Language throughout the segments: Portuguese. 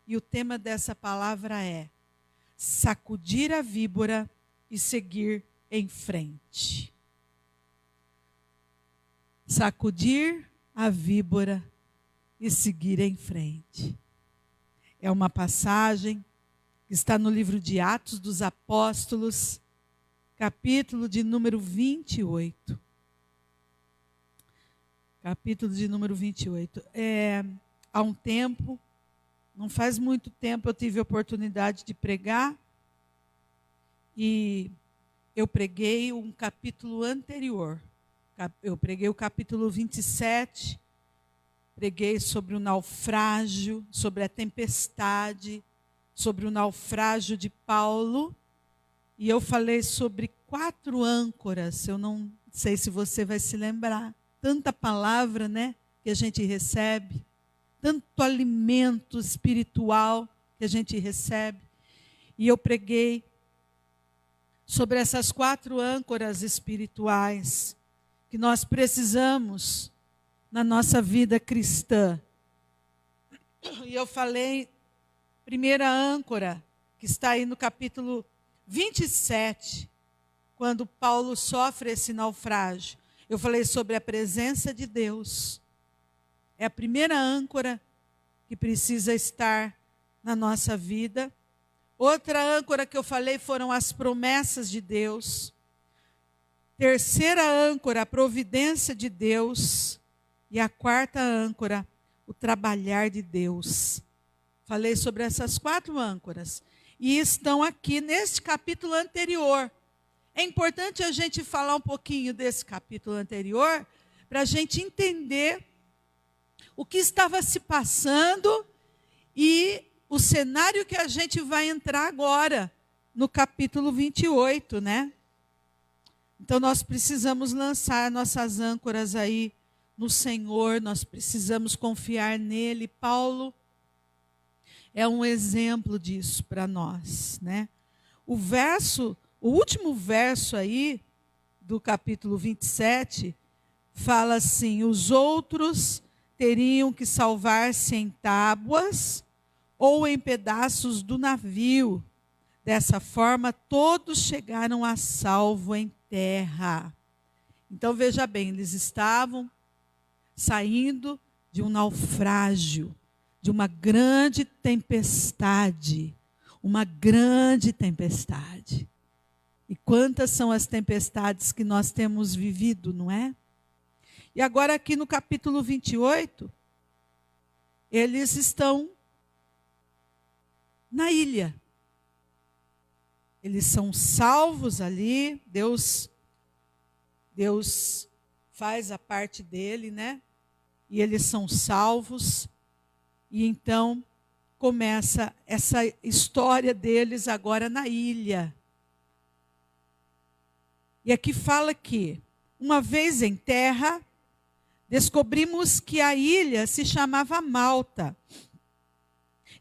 E o tema dessa palavra é sacudir a víbora e seguir em frente. Sacudir a víbora e seguir em frente. É uma passagem que está no livro de Atos dos Apóstolos, capítulo de número 28. Capítulo de número 28. Há um tempo, não faz muito tempo, eu tive a oportunidade de pregar e eu preguei um capítulo anterior. Eu preguei o capítulo 27, preguei sobre o naufrágio, sobre a tempestade, sobre o naufrágio de Paulo, e eu falei sobre 4 âncoras. Eu não sei se você vai se lembrar. Tanta palavra, né, que a gente recebe, tanto alimento espiritual que a gente recebe. E eu preguei sobre essas 4 âncoras espirituais que nós precisamos na nossa vida cristã. E eu falei, primeira âncora, que está aí no capítulo 27, quando Paulo sofre esse naufrágio. Eu falei sobre a presença de Deus. É a primeira âncora que precisa estar na nossa vida. Outra âncora que eu falei foram as promessas de Deus. Terceira âncora, a providência de Deus. E a quarta âncora, o trabalhar de Deus. Falei sobre essas 4 âncoras. E estão aqui neste capítulo anterior. É importante a gente falar um pouquinho desse capítulo anterior, para a gente entender o que estava se passando e o cenário que a gente vai entrar agora, no capítulo 28, né? Então nós precisamos lançar nossas âncoras aí no Senhor, nós precisamos confiar nele. Paulo é um exemplo disso para nós, né? O último verso aí do capítulo 27 fala assim: os outros teriam que salvar-se em tábuas ou em pedaços do navio. Dessa forma, todos chegaram a salvo em terra. Então veja bem, eles estavam saindo de um naufrágio, de uma grande tempestade. Uma grande tempestade. E quantas são as tempestades que nós temos vivido, não é? E agora aqui no capítulo 28, eles estão na ilha. Eles são salvos ali, Deus faz a parte dele, né? E eles são salvos. E então começa essa história deles agora na ilha. E aqui fala que, uma vez em terra, descobrimos que a ilha se chamava Malta.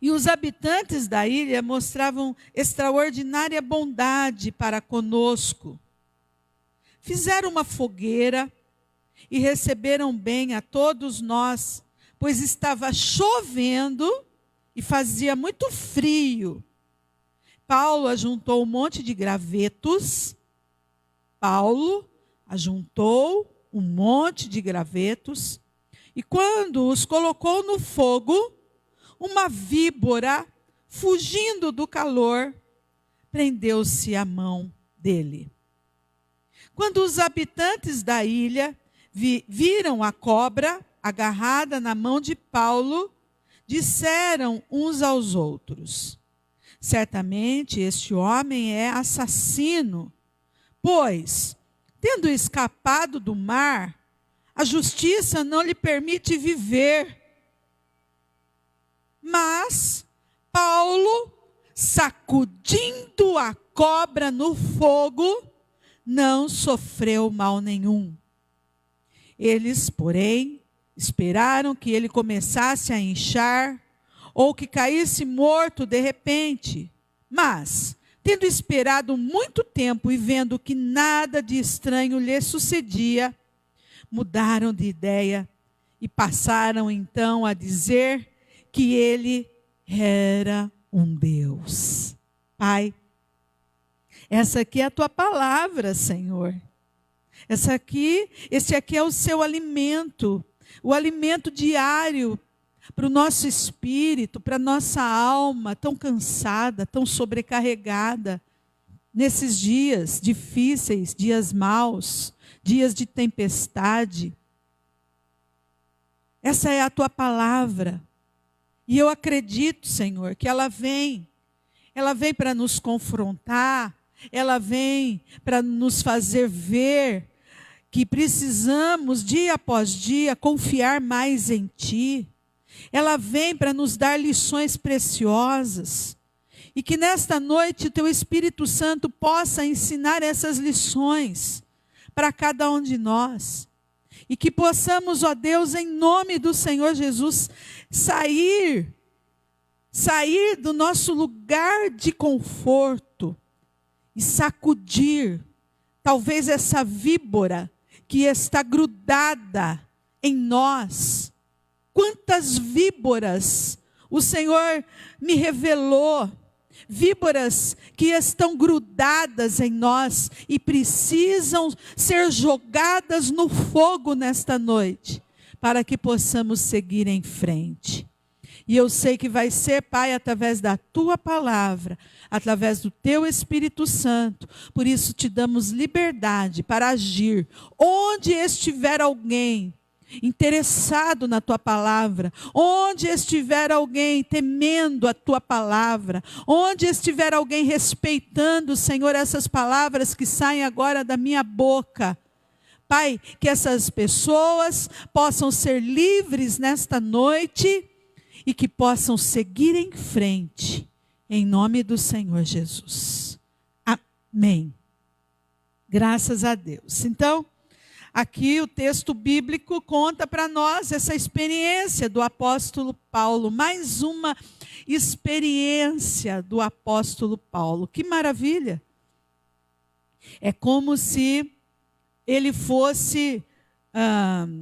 E os habitantes da ilha mostravam extraordinária bondade para conosco. Fizeram uma fogueira e receberam bem a todos nós, pois estava chovendo e fazia muito frio. Paulo ajuntou um monte de gravetos. E quando os colocou no fogo, uma víbora, fugindo do calor, prendeu-se à mão dele. Quando os habitantes da ilha viram a cobra agarrada na mão de Paulo, disseram uns aos outros: certamente este homem é assassino, pois, tendo escapado do mar, a justiça não lhe permite viver. Mas Paulo, sacudindo a cobra no fogo, não sofreu mal nenhum. Eles, porém, esperaram que ele começasse a inchar ou que caísse morto de repente. Mas, tendo esperado muito tempo e vendo que nada de estranho lhe sucedia, mudaram de ideia e passaram então a dizer que ele era um Deus. Pai, essa aqui é a tua palavra, Senhor. Esse aqui é o seu alimento, o alimento diário para o nosso espírito, para a nossa alma tão cansada, tão sobrecarregada, nesses dias difíceis, dias maus, dias de tempestade. Essa é a tua palavra. E eu acredito, Senhor, que ela vem para nos confrontar, ela vem para nos fazer ver que precisamos, dia após dia, confiar mais em Ti. Ela vem para nos dar lições preciosas. E que nesta noite o Teu Espírito Santo possa ensinar essas lições para cada um de nós. E que possamos, ó Deus, em nome do Senhor Jesus, sair do nosso lugar de conforto e sacudir, talvez, essa víbora que está grudada em nós. Quantas víboras o Senhor me revelou, víboras que estão grudadas em nós e precisam ser jogadas no fogo nesta noite, para que possamos seguir em frente. E eu sei que vai ser, Pai, através da Tua palavra, através do Teu Espírito Santo. Por isso te damos liberdade para agir. Onde estiver alguém interessado na Tua palavra, onde estiver alguém temendo a Tua palavra, onde estiver alguém respeitando, Senhor, essas palavras que saem agora da minha boca, Pai, que essas pessoas possam ser livres nesta noite e que possam seguir em frente, em nome do Senhor Jesus. Amém. Graças a Deus. Então, aqui o texto bíblico conta para nós essa experiência do apóstolo Paulo. Mais uma experiência do apóstolo Paulo. Que maravilha! É como se ele fosse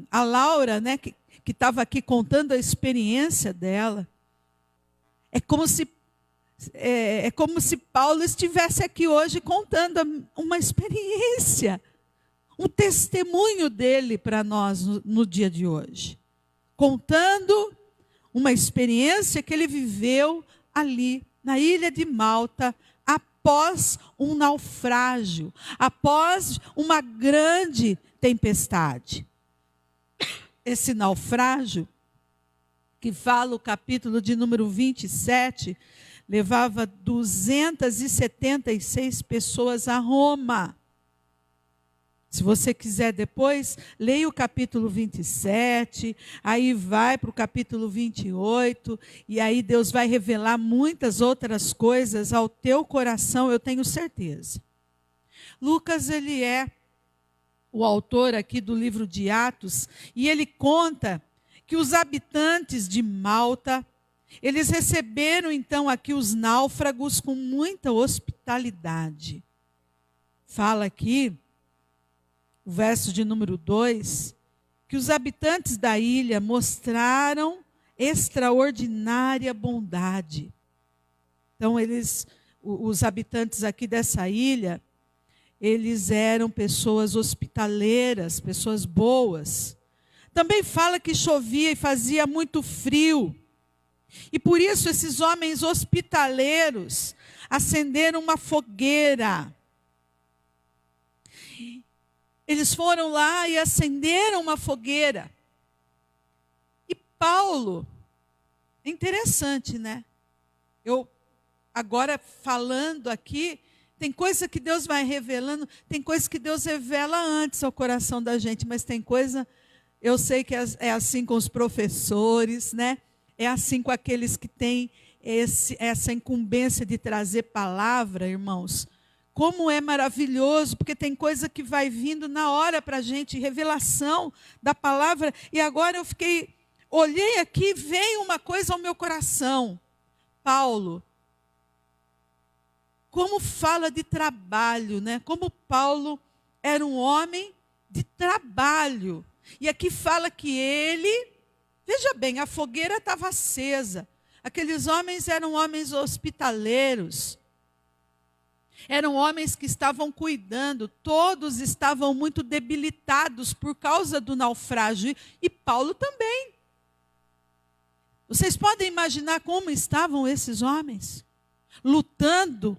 a Laura, né, que estava aqui contando a experiência dela. É como se Paulo estivesse aqui hoje contando uma experiência, um testemunho dele para nós no dia de hoje. Contando uma experiência que ele viveu ali, na ilha de Malta, após um naufrágio, após uma grande tempestade. Esse naufrágio, que fala o capítulo de número 27, levava 276 pessoas a Roma. Se você quiser depois, leia o capítulo 27, aí vai para o capítulo 28, e aí Deus vai revelar muitas outras coisas ao teu coração, eu tenho certeza. Lucas, ele é o autor aqui do livro de Atos, e ele conta que os habitantes de Malta, eles receberam então aqui os náufragos com muita hospitalidade. Fala aqui, o verso de número 2, que os habitantes da ilha mostraram extraordinária bondade. Então, os habitantes aqui dessa ilha, eles eram pessoas hospitaleiras, pessoas boas. Também fala que chovia e fazia muito frio. E por isso esses homens hospitaleiros acenderam uma fogueira. Eles foram lá e acenderam uma fogueira. E Paulo, é interessante, né? Eu agora falando aqui, tem coisa que Deus vai revelando, tem coisa que Deus revela antes ao coração da gente, mas tem coisa, eu sei que é assim com os professores, né? É assim com aqueles que têm essa incumbência de trazer palavra, irmãos. Como é maravilhoso, porque tem coisa que vai vindo na hora para a gente, revelação da palavra. E agora eu olhei aqui, veio uma coisa ao meu coração. Paulo, como fala de trabalho, né? Como Paulo era um homem de trabalho. E aqui fala que ele, veja bem, a fogueira estava acesa, Aqueles homens eram homens hospitaleiros. Eram homens que estavam cuidando, todos estavam muito debilitados por causa do naufrágio, e Paulo também. Vocês podem imaginar como estavam esses homens? Lutando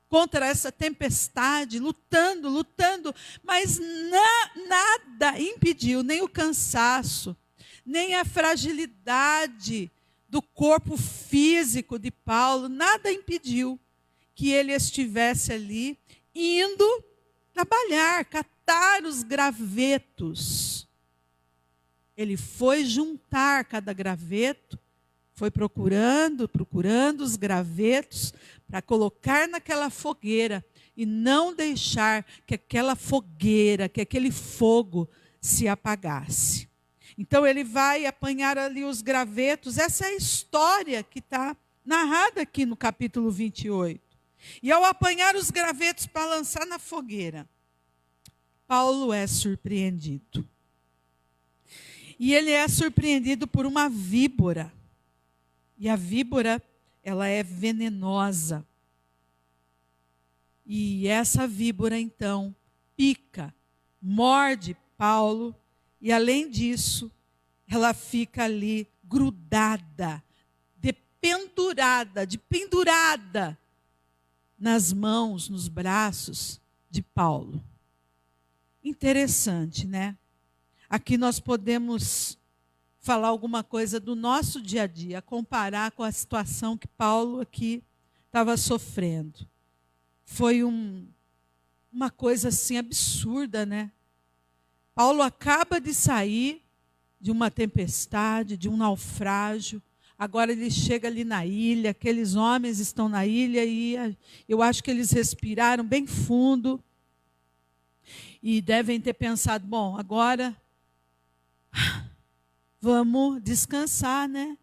contra essa tempestade, lutando, mas nada impediu, nem o cansaço, nem a fragilidade do corpo físico de Paulo, nada impediu que ele estivesse ali, indo trabalhar, catar os gravetos. Ele foi juntar cada graveto, foi procurando os gravetos para colocar naquela fogueira e não deixar que aquela fogueira, que aquele fogo se apagasse. Então ele vai apanhar ali os gravetos. Essa é a história que está narrada aqui no capítulo 28. E ao apanhar os gravetos para lançar na fogueira, Paulo é surpreendido. E ele é surpreendido por uma víbora. E a víbora, ela é venenosa. E essa víbora, então, pica, morde Paulo. E além disso, ela fica ali grudada, pendurada nas mãos, nos braços de Paulo. Interessante, né? Aqui nós podemos falar alguma coisa do nosso dia a dia, comparar com a situação que Paulo aqui estava sofrendo. Foi uma coisa assim absurda, né? Paulo acaba de sair de uma tempestade, de um naufrágio. Agora ele chega ali na ilha, aqueles homens estão na ilha e eu acho que eles respiraram bem fundo e devem ter pensado, bom, agora vamos descansar, né?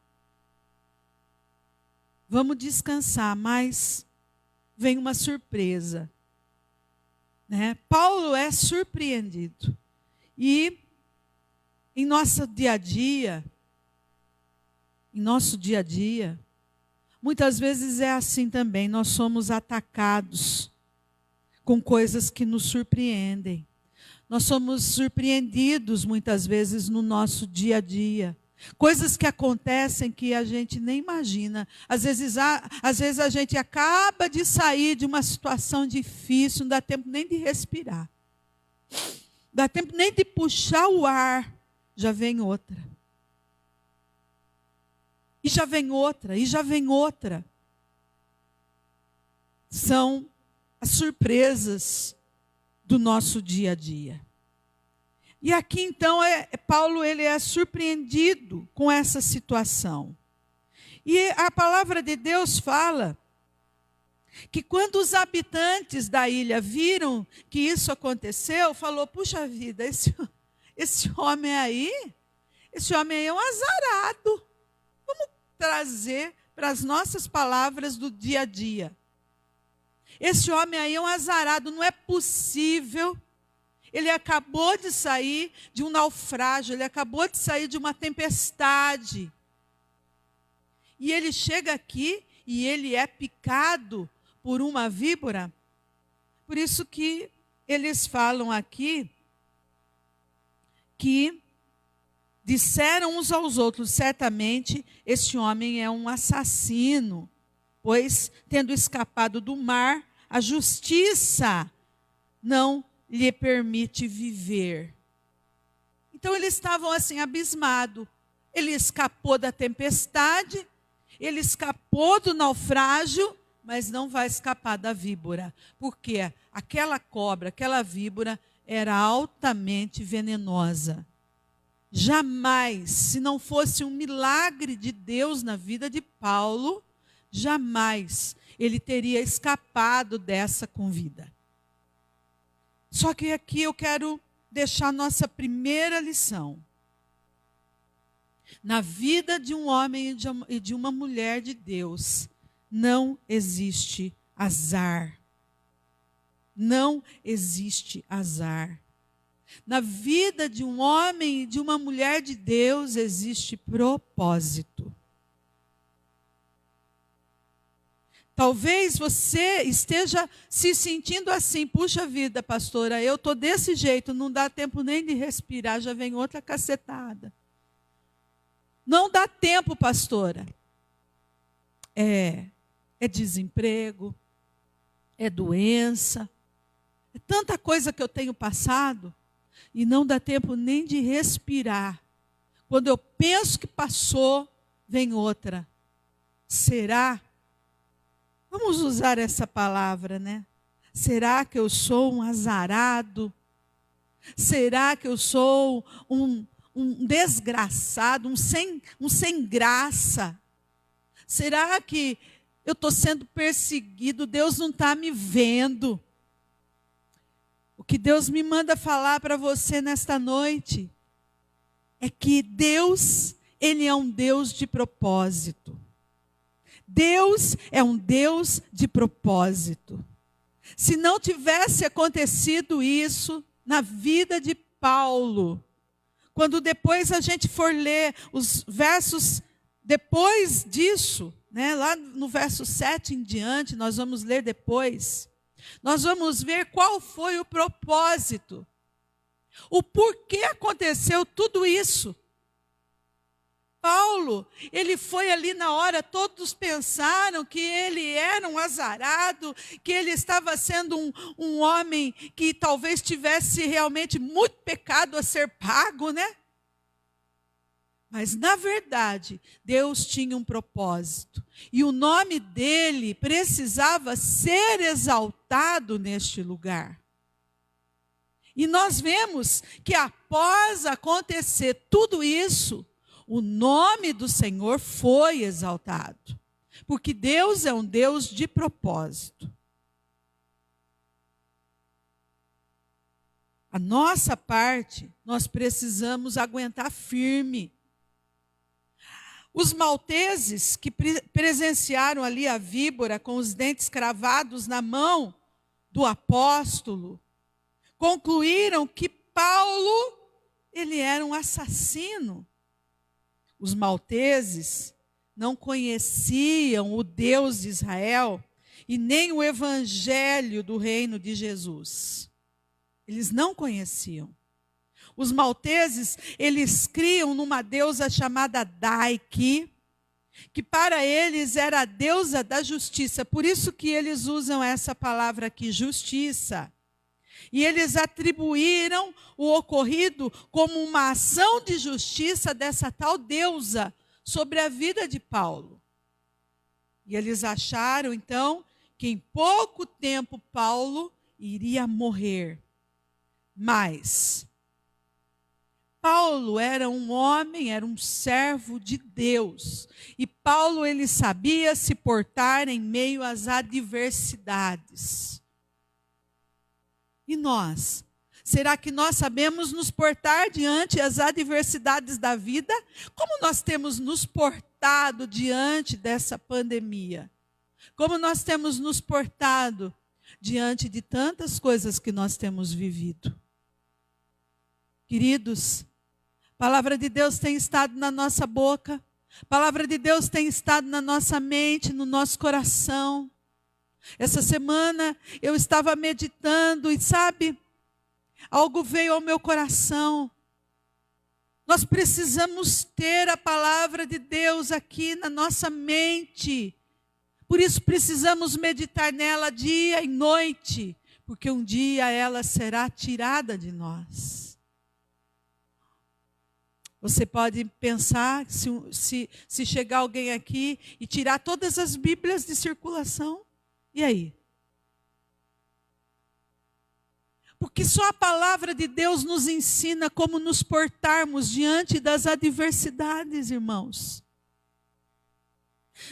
Vamos descansar, mas vem uma surpresa, né? Paulo é surpreendido. E em nosso dia a dia, muitas vezes é assim também, nós somos atacados com coisas que nos surpreendem. Nós somos surpreendidos muitas vezes no nosso dia a dia. Coisas que acontecem que a gente nem imagina. Às vezes a gente acaba de sair de uma situação difícil, não dá tempo nem de respirar. Não dá tempo nem de puxar o ar, já vem outra. E já vem outra, e já vem outra. São as surpresas do nosso dia a dia. E aqui então Paulo ele é surpreendido com essa situação. E a palavra de Deus fala que quando os habitantes da ilha viram que isso aconteceu, falou, puxa vida, esse homem aí é um azarado. Vamos trazer para as nossas palavras do dia a dia. Esse homem aí é um azarado, não é possível. Ele acabou de sair de um naufrágio, ele acabou de sair de uma tempestade. E ele chega aqui e ele é picado por uma víbora. Por isso que eles falam aqui que disseram uns aos outros, certamente este homem é um assassino, pois, tendo escapado do mar, a justiça não lhe permite viver. Então eles estavam assim abismados. Ele escapou da tempestade, ele escapou do naufrágio, mas não vai escapar da víbora. Porque aquela cobra, aquela víbora era altamente venenosa. Jamais, se não fosse um milagre de Deus na vida de Paulo, jamais ele teria escapado dessa com vida. Só que aqui eu quero deixar nossa primeira lição. Na vida de um homem e de uma mulher de Deus, não existe azar. Não existe azar. Na vida de um homem e de uma mulher de Deus existe propósito. Talvez você esteja se sentindo assim, puxa vida, pastora, eu estou desse jeito, não dá tempo nem de respirar, já vem outra cacetada. Não dá tempo, pastora. É desemprego, é doença, é tanta coisa que eu tenho passado e não dá tempo nem de respirar. Quando eu penso que passou, vem outra. Será? Vamos usar essa palavra, né? Será que eu sou um azarado? Será que eu sou um desgraçado, um sem graça? Será que eu estou sendo perseguido? Deus não está me vendo. O que Deus me manda falar para você nesta noite é que Deus, Ele é um Deus de propósito. Deus é um Deus de propósito. Se não tivesse acontecido isso na vida de Paulo, quando depois a gente for ler os versos depois disso, né, lá no verso 7 em diante, nós vamos ler depois, nós vamos ver qual foi o propósito, o porquê aconteceu tudo isso. Paulo, ele foi ali na hora, todos pensaram que ele era um azarado, que ele estava sendo um homem que talvez tivesse realmente muito pecado a ser pago, né? Mas, na verdade, Deus tinha um propósito. E o nome dele precisava ser exaltado neste lugar. E nós vemos que após acontecer tudo isso, o nome do Senhor foi exaltado, porque Deus é um Deus de propósito. A nossa parte, nós precisamos aguentar firme. Os malteses que presenciaram ali a víbora com os dentes cravados na mão do apóstolo, concluíram que Paulo, ele era um assassino. Os malteses não conheciam o Deus de Israel e nem o evangelho do reino de Jesus. Eles não conheciam. Os malteses, eles criam numa deusa chamada Dike, que para eles era a deusa da justiça. Por isso que eles usam essa palavra aqui, justiça. E eles atribuíram o ocorrido como uma ação de justiça dessa tal deusa sobre a vida de Paulo. E eles acharam, então, que em pouco tempo Paulo iria morrer. Mas Paulo era um homem, era um servo de Deus. E Paulo, ele sabia se portar em meio às adversidades. E nós? Será que nós sabemos nos portar diante das adversidades da vida? Como nós temos nos portado diante dessa pandemia? Como nós temos nos portado diante de tantas coisas que nós temos vivido? Queridos, a palavra de Deus tem estado na nossa boca, a palavra de Deus tem estado na nossa mente, no nosso coração. Essa semana eu estava meditando e sabe, algo veio ao meu coração. Nós precisamos ter a palavra de Deus aqui na nossa mente. Por isso precisamos meditar nela dia e noite, porque um dia ela será tirada de nós. Você pode pensar, se chegar alguém aqui e tirar todas as Bíblias de circulação, e aí? Porque só a palavra de Deus nos ensina como nos portarmos diante das adversidades, irmãos.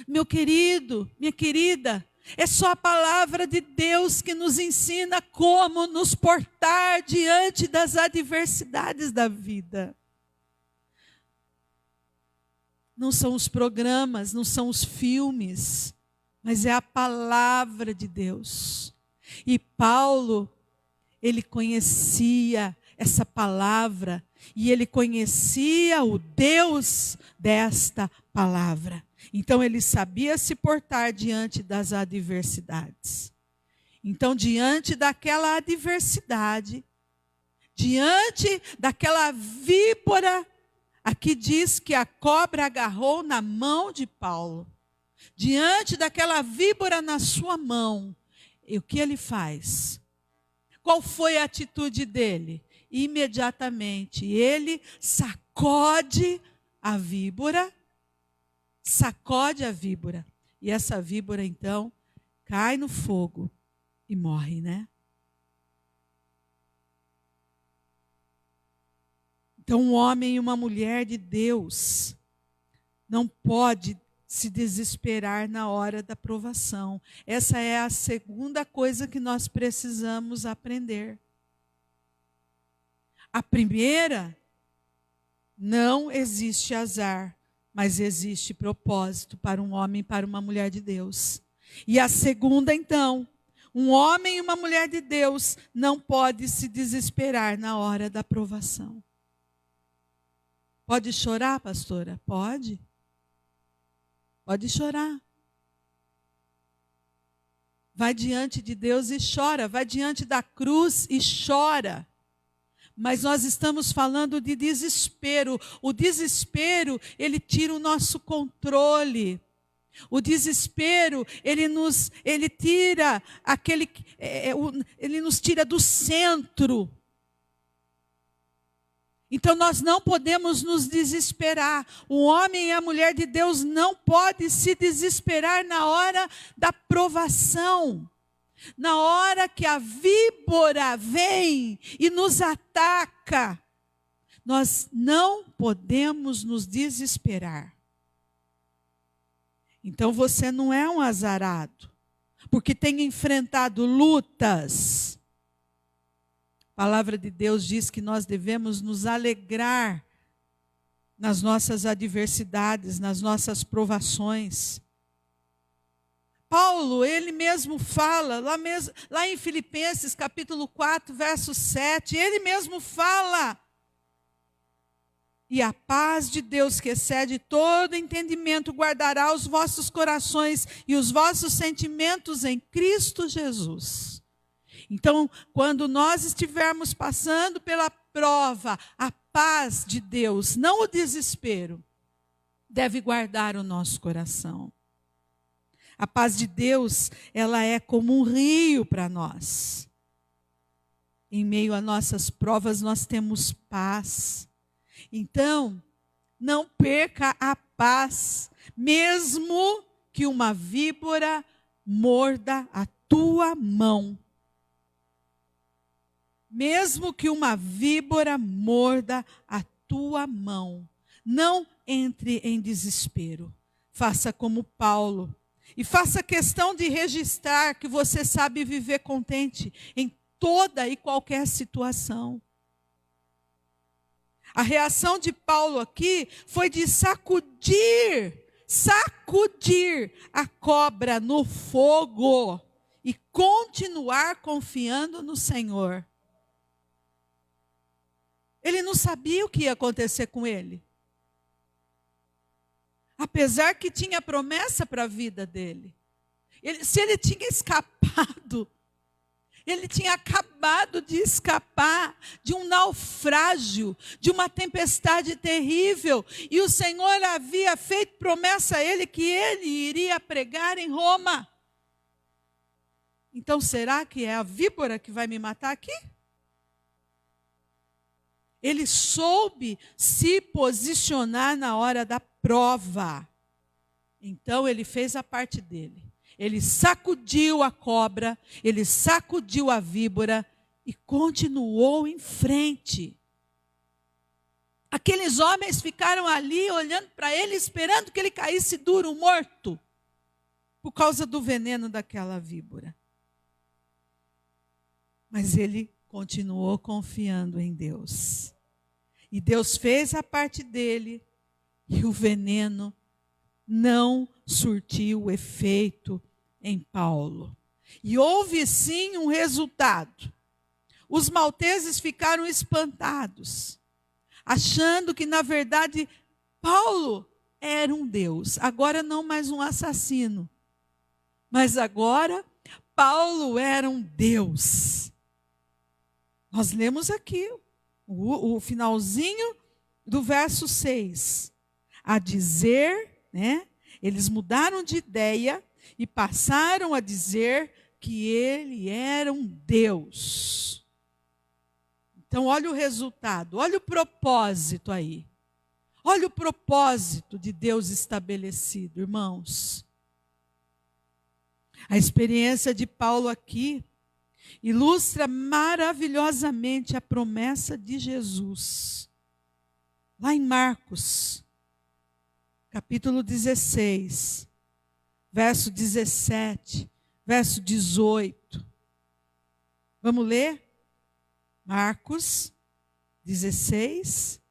Meu querido, minha querida, é só a palavra de Deus que nos ensina como nos portar diante das adversidades da vida. Não são os programas, não são os filmes, mas é a palavra de Deus. E Paulo, ele conhecia essa palavra e ele conhecia o Deus desta palavra. Então ele sabia se portar diante das adversidades. Então, diante daquela adversidade, diante daquela víbora, aqui diz que a cobra agarrou na mão de Paulo. Diante daquela víbora na sua mão, e o que ele faz? Qual foi a atitude dele? Imediatamente, ele sacode a víbora, e essa víbora, então, cai no fogo e morre, né? Então, um homem e uma mulher de Deus não pode se desesperar na hora da provação. Essa é a segunda coisa que nós precisamos aprender. A primeira, não existe azar, mas existe propósito para um homem e para uma mulher de Deus. E a segunda, então, um homem e uma mulher de Deus não pode se desesperar na hora da provação. Pode chorar, pastora? Pode. Pode chorar. Vai diante de Deus e chora. Vai diante da cruz e chora. Mas nós estamos falando de desespero. O desespero, ele tira o nosso controle. O desespero, ele nos tira do centro. Então nós não podemos nos desesperar. O homem e a mulher de Deus não podem se desesperar na hora da provação. Na hora que a víbora vem e nos ataca, nós não podemos nos desesperar. Então você não é um azarado, porque tem enfrentado lutas. A palavra de Deus diz que nós devemos nos alegrar nas nossas adversidades, nas nossas provações. Paulo, ele mesmo fala, lá em Filipenses capítulo 4, verso 7, ele mesmo fala: e a paz de Deus, que excede todo entendimento, guardará os vossos corações e os vossos sentimentos em Cristo Jesus. Então, quando nós estivermos passando pela prova, a paz de Deus, não o desespero, deve guardar o nosso coração. A paz de Deus, ela é como um rio para nós. Em meio a nossas provas, nós temos paz. Então, não perca a paz, mesmo que uma víbora morda a tua mão. Mesmo que uma víbora morda a tua mão, não entre em desespero. Faça como Paulo. E faça questão de registrar que você sabe viver contente em toda e qualquer situação. A reação de Paulo aqui foi de sacudir a cobra no fogo e continuar confiando no Senhor. Ele não sabia o que ia acontecer com ele. Apesar que tinha promessa para a vida dele. Se ele tinha escapado, ele tinha acabado de escapar de um naufrágio, de uma tempestade terrível. E o Senhor havia feito promessa a ele que ele iria pregar em Roma. Então será que é a víbora que vai me matar aqui? Ele soube se posicionar na hora da prova. Então ele fez a parte dele. Ele sacudiu a cobra, ele sacudiu a víbora e continuou em frente. Aqueles homens ficaram ali olhando para ele, esperando que ele caísse duro, morto, por causa do veneno daquela víbora. Mas ele continuou confiando em Deus. E Deus fez a parte dele e o veneno não surtiu efeito em Paulo. E houve sim um resultado. Os malteses ficaram espantados, achando que na verdade Paulo era um Deus. Agora não mais um assassino. Mas agora Paulo era um Deus. Nós lemos aqui o finalzinho do verso 6. A dizer, né? Eles mudaram de ideia e passaram a dizer que ele era um Deus. Então, olha o resultado, olha o propósito aí. Olha o propósito de Deus estabelecido, irmãos. A experiência de Paulo aqui ilustra maravilhosamente a promessa de Jesus. Lá em Marcos, capítulo 16, verso 17, verso 18. Vamos ler? Marcos 16,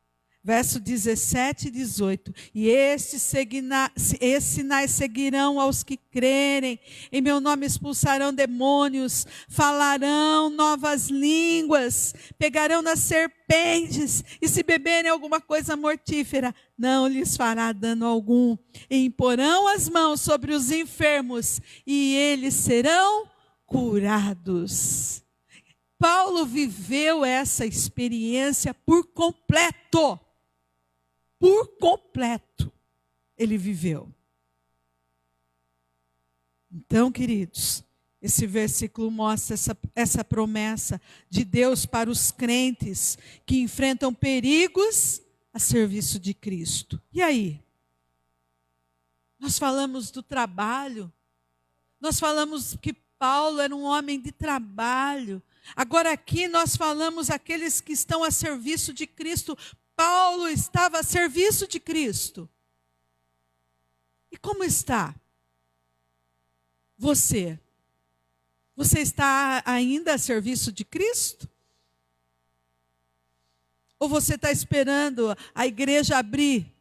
verso 17 e 18. E esses sinais seguirão aos que crerem. Em meu nome expulsarão demônios, falarão novas línguas, pegarão nas serpentes, e se beberem alguma coisa mortífera, não lhes fará dano algum. E imporão as mãos sobre os enfermos, e eles serão curados. Paulo viveu essa experiência por completo. Por completo, ele viveu. Então, queridos, esse versículo mostra essa promessa de Deus para os crentes que enfrentam perigos a serviço de Cristo. E aí? Nós falamos do trabalho, nós falamos que Paulo era um homem de trabalho. Agora aqui nós falamos aqueles que estão a serviço de Cristo. Paulo estava a serviço de Cristo. E como está você? Você está ainda a serviço de Cristo? Ou você está esperando a igreja abrir?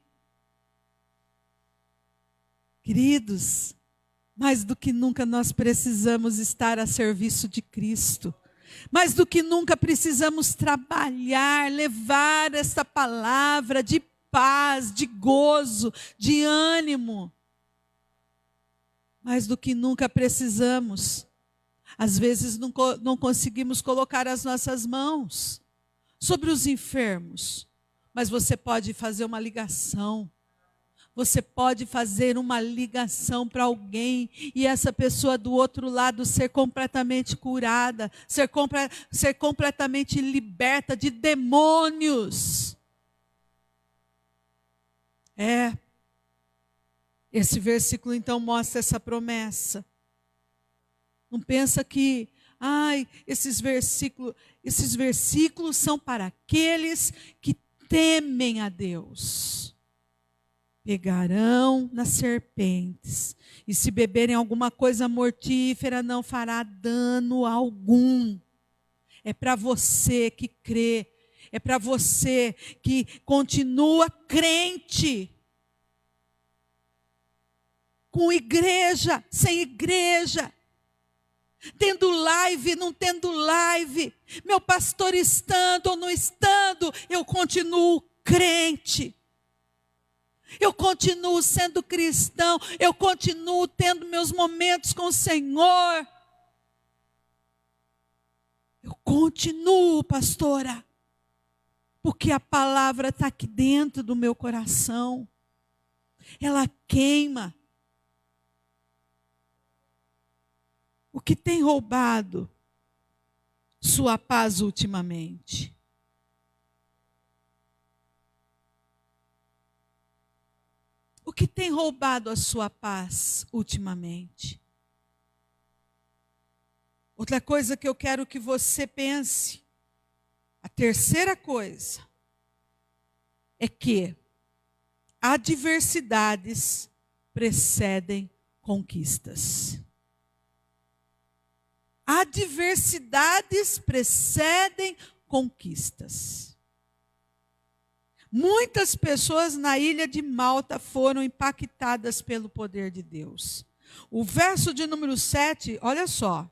Queridos, mais do que nunca nós precisamos estar a serviço de Cristo. Mais do que nunca precisamos trabalhar, levar essa palavra de paz, de gozo, de ânimo. Mais do que nunca precisamos. Às vezes não conseguimos colocar as nossas mãos sobre os enfermos, mas você pode fazer uma ligação. Você pode fazer uma ligação para alguém e essa pessoa do outro lado ser completamente curada, ser completamente liberta de demônios. Esse versículo então mostra essa promessa. Não pensa que, esses versículos são para aqueles que temem a Deus. Pegarão nas serpentes, e se beberem alguma coisa mortífera, não fará dano algum. É para você que crê, é para você que continua crente. Com igreja, sem igreja, tendo live, não tendo live, meu pastor estando ou não estando, eu continuo crente. Eu continuo sendo cristão, eu continuo tendo meus momentos com o Senhor. Eu continuo, pastora, porque a palavra está aqui dentro do meu coração. Ela queima. O que tem roubado sua paz ultimamente? O que tem roubado a sua paz ultimamente? Outra coisa que eu quero que você pense, a terceira coisa, é que adversidades precedem conquistas. Adversidades precedem conquistas. Muitas pessoas na ilha de Malta foram impactadas pelo poder de Deus. O verso de número 7, olha só.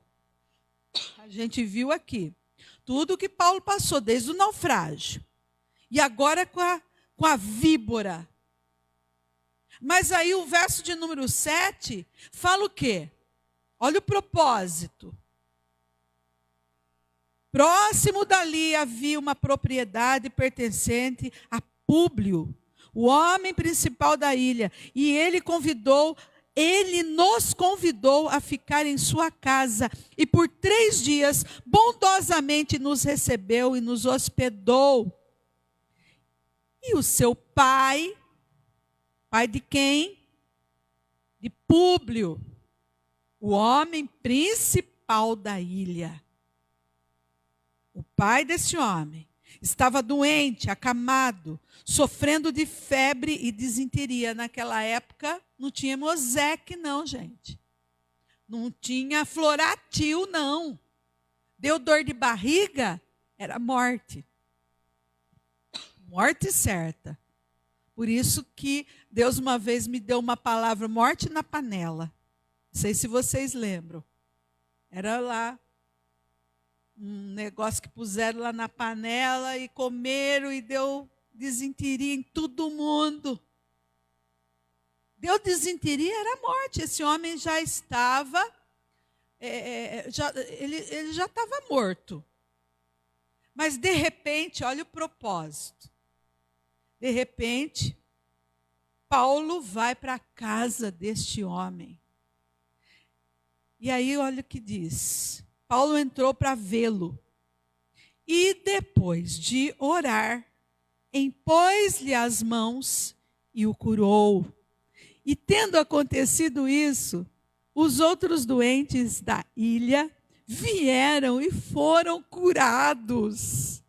A gente viu aqui tudo que Paulo passou desde o naufrágio. E agora com a víbora. Mas aí o verso de número 7 fala o quê? Olha o propósito. Próximo dali havia uma propriedade pertencente a Públio, o homem principal da ilha, e ele nos convidou a ficar em sua casa, e por 3 dias bondosamente nos recebeu e nos hospedou. E o seu pai de quem? De Públio, o homem principal da ilha. O pai desse homem estava doente, acamado, sofrendo de febre e disenteria. Naquela época não tinha Mosec, não, gente. Não tinha Floratil, não. Deu dor de barriga, era morte. Morte certa. Por isso que Deus uma vez me deu uma palavra, morte na panela. Não sei se vocês lembram. Era lá um negócio que puseram lá na panela e comeram e deu disenteria em todo mundo. Deu disenteria, era morte. Esse homem já estava, ele já estava morto. Mas de repente, olha o propósito. De repente, Paulo vai para a casa deste homem. E aí, olha o que diz. Paulo entrou para vê-lo. E depois de orar, impôs-lhe as mãos e o curou. E tendo acontecido isso, os outros doentes da ilha vieram e foram curados.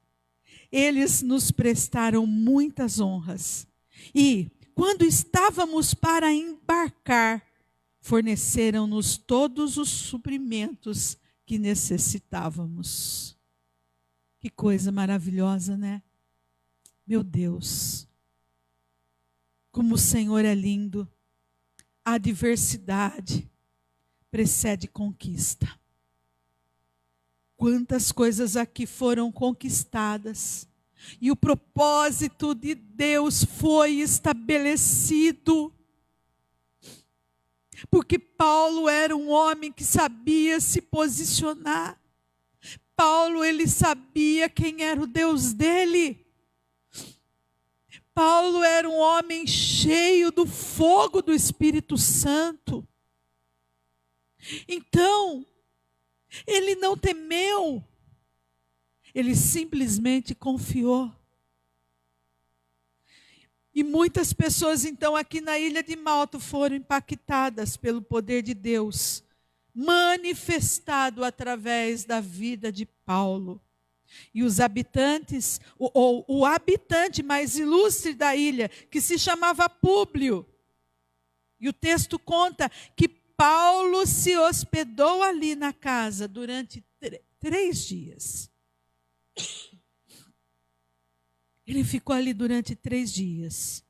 Eles nos prestaram muitas honras. E, quando estávamos para embarcar, forneceram-nos todos os suprimentos que necessitávamos. Que coisa maravilhosa, né? Meu Deus, como o Senhor é lindo. A adversidade precede conquista. Quantas coisas aqui foram conquistadas. E o propósito de Deus foi estabelecido. Porque Paulo era um homem que sabia se posicionar. Paulo, ele sabia quem era o Deus dele. Paulo era um homem cheio do fogo do Espírito Santo. Então, ele não temeu. Ele simplesmente confiou. E muitas pessoas, então, aqui na ilha de Malta foram impactadas pelo poder de Deus, manifestado através da vida de Paulo. E os habitantes, o habitante mais ilustre da ilha, que se chamava Públio. E o texto conta que Paulo se hospedou ali na casa durante 3 dias. Ele ficou ali durante 3 dias.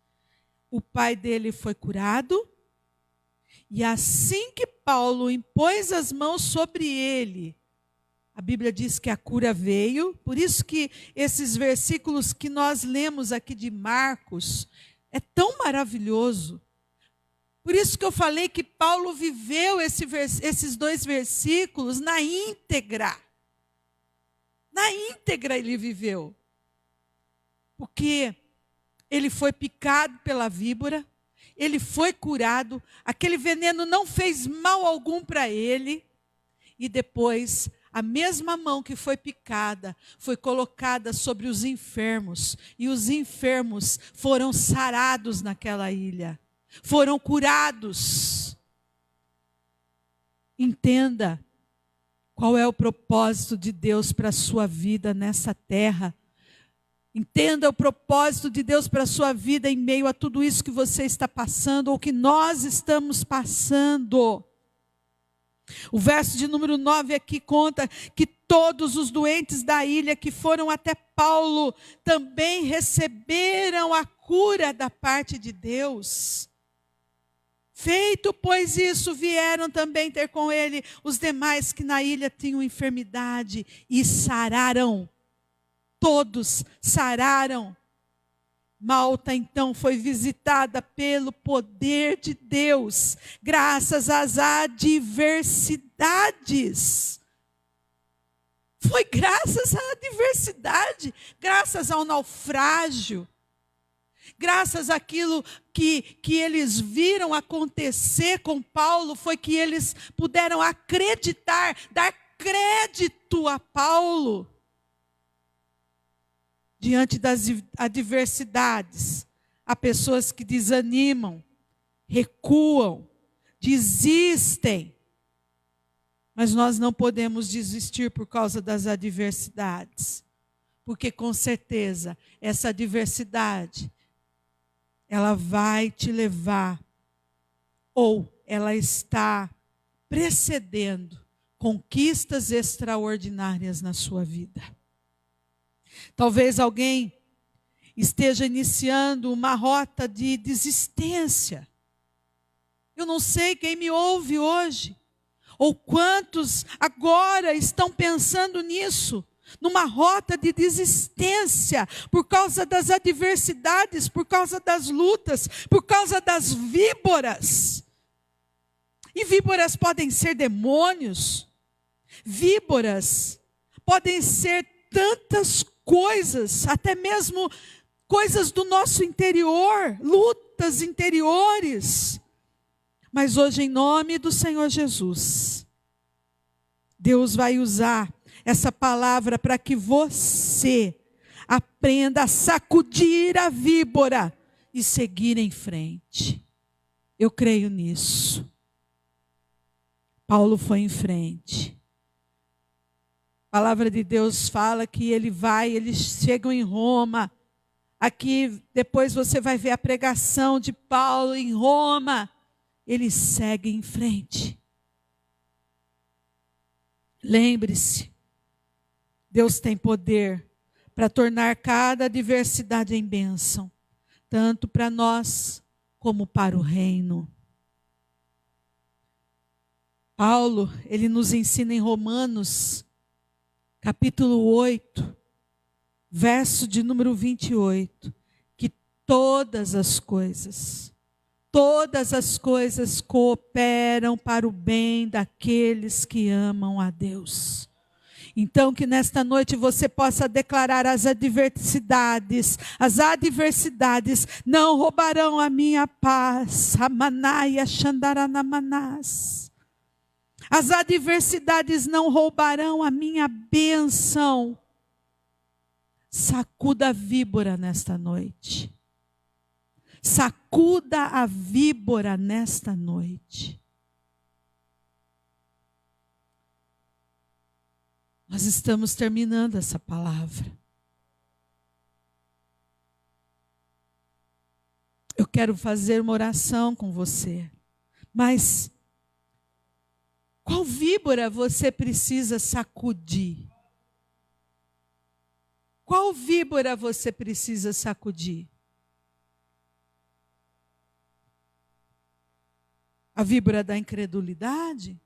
O pai dele foi curado. E assim que Paulo impôs as mãos sobre ele, a Bíblia diz que a cura veio. Por isso que esses versículos que nós lemos aqui de Marcos é tão maravilhoso. Por isso que eu falei que Paulo viveu esses 2 versículos na íntegra. Na íntegra ele viveu. Porque ele foi picado pela víbora, ele foi curado, aquele veneno não fez mal algum para ele, e depois a mesma mão que foi picada foi colocada sobre os enfermos, e os enfermos foram sarados naquela ilha, foram curados. Entenda qual é o propósito de Deus para a sua vida nessa terra. Entenda o propósito de Deus para a sua vida em meio a tudo isso que você está passando, ou que nós estamos passando. O verso de número 9 aqui conta que todos os doentes da ilha que foram até Paulo também receberam a cura da parte de Deus. Feito, pois, isso, vieram também ter com ele os demais que na ilha tinham enfermidade e sararam. Todos sararam. Malta então foi visitada pelo poder de Deus, graças às adversidades. Foi graças à adversidade, graças ao naufrágio, graças àquilo que eles viram acontecer com Paulo, foi que eles puderam acreditar, dar crédito a Paulo. Diante das adversidades, há pessoas que desanimam, recuam, desistem. Mas nós não podemos desistir por causa das adversidades. Porque com certeza, essa adversidade, ela vai te levar, ou ela está precedendo conquistas extraordinárias na sua vida. Talvez alguém esteja iniciando uma rota de desistência. Eu não sei quem me ouve hoje, ou quantos agora estão pensando nisso, numa rota de desistência, por causa das adversidades, por causa das lutas, por causa das víboras. E víboras podem ser demônios, víboras podem ser tantas coisas, até mesmo coisas do nosso interior, lutas interiores. Mas hoje, em nome do Senhor Jesus, Deus vai usar essa palavra para que você aprenda a sacudir a víbora e seguir em frente. Eu creio nisso. Paulo foi em frente. A palavra de Deus fala que eles chegam em Roma. Aqui, depois você vai ver a pregação de Paulo em Roma. Ele segue em frente. Lembre-se, Deus tem poder para tornar cada adversidade em bênção, tanto para nós como para o reino. Paulo, ele nos ensina em Romanos, capítulo 8, verso de número 28, que todas as coisas cooperam para o bem daqueles que amam a Deus. Então, que nesta noite você possa declarar as adversidades não roubarão a minha paz. Amanaia Xandaranamanás. As adversidades não roubarão a minha bênção. Sacuda a víbora nesta noite. Sacuda a víbora nesta noite. Nós estamos terminando essa palavra. Eu quero fazer uma oração com você. Mas qual víbora você precisa sacudir? Qual víbora você precisa sacudir? A víbora da incredulidade?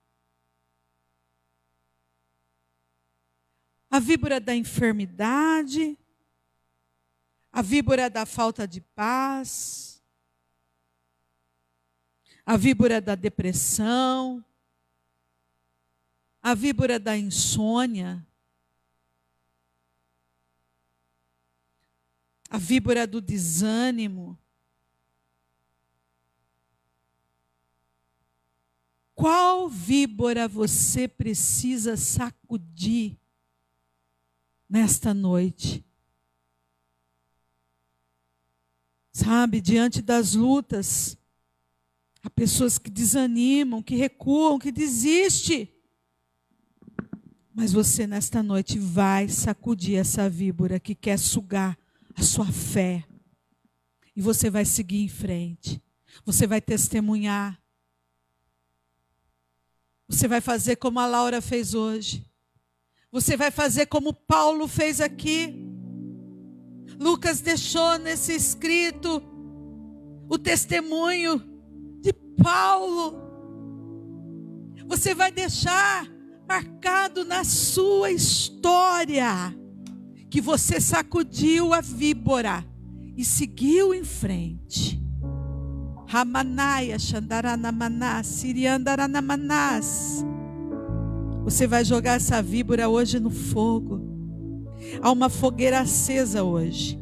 A víbora da enfermidade? A víbora da falta de paz? A víbora da depressão? A víbora da insônia? A víbora do desânimo? Qual víbora você precisa sacudir nesta noite? Sabe, diante das lutas, há pessoas que desanimam, que recuam, que desistem. Mas você nesta noite vai sacudir essa víbora que quer sugar a sua fé. E você vai seguir em frente. Você vai testemunhar. Você vai fazer como a Laura fez hoje. Você vai fazer como Paulo fez aqui. Lucas deixou nesse escrito o testemunho de Paulo. Você vai deixar marcado na sua história que você sacudiu a víbora e seguiu em frente. Ramanaya Shandaranamanás, Siriandaranamanás. Você vai jogar essa víbora hoje no fogo. Há uma fogueira acesa hoje.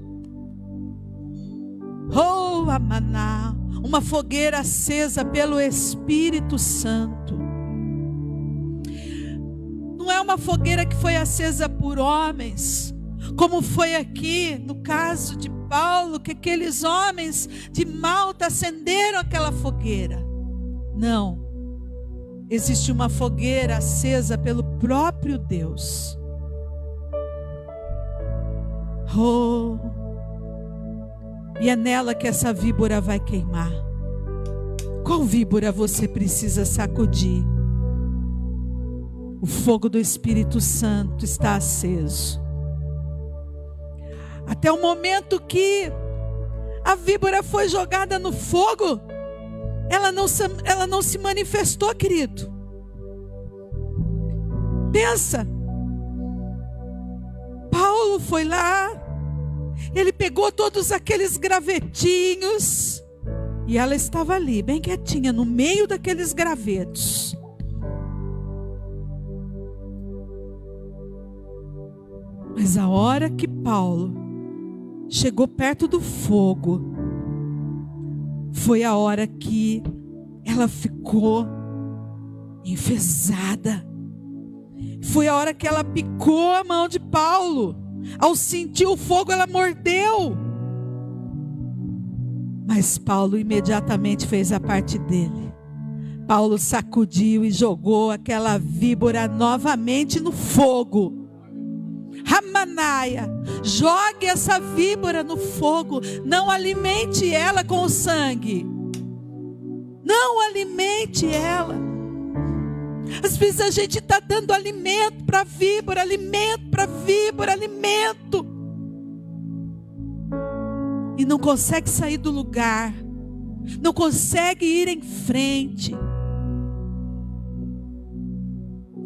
Oh, Amaná, uma fogueira acesa pelo Espírito Santo. Não é uma fogueira que foi acesa por homens, como foi aqui no caso de Paulo, que aqueles homens de Malta acenderam aquela fogueira. Não, existe uma fogueira acesa pelo próprio Deus. Oh, e é nela que essa víbora vai queimar. Qual víbora você precisa sacudir? O fogo do Espírito Santo está aceso. Até o momento que a víbora foi jogada no fogo, ela não se manifestou, querido. Pensa, Paulo foi lá, ele pegou todos aqueles gravetinhos, e ela estava ali, bem quietinha, no meio daqueles gravetos. Mas a hora que Paulo chegou perto do fogo, foi a hora que ela ficou enfesada. Foi a hora que ela picou a mão de Paulo. Ao sentir o fogo, ela mordeu. Mas Paulo imediatamente fez a parte dele. Paulo sacudiu e jogou aquela víbora novamente no fogo. Ramanaia, jogue essa víbora no fogo. Não alimente ela com o sangue. Não alimente ela. Às vezes a gente está dando alimento para a víbora, alimento para a víbora, alimento. E não consegue sair do lugar. Não consegue ir em frente.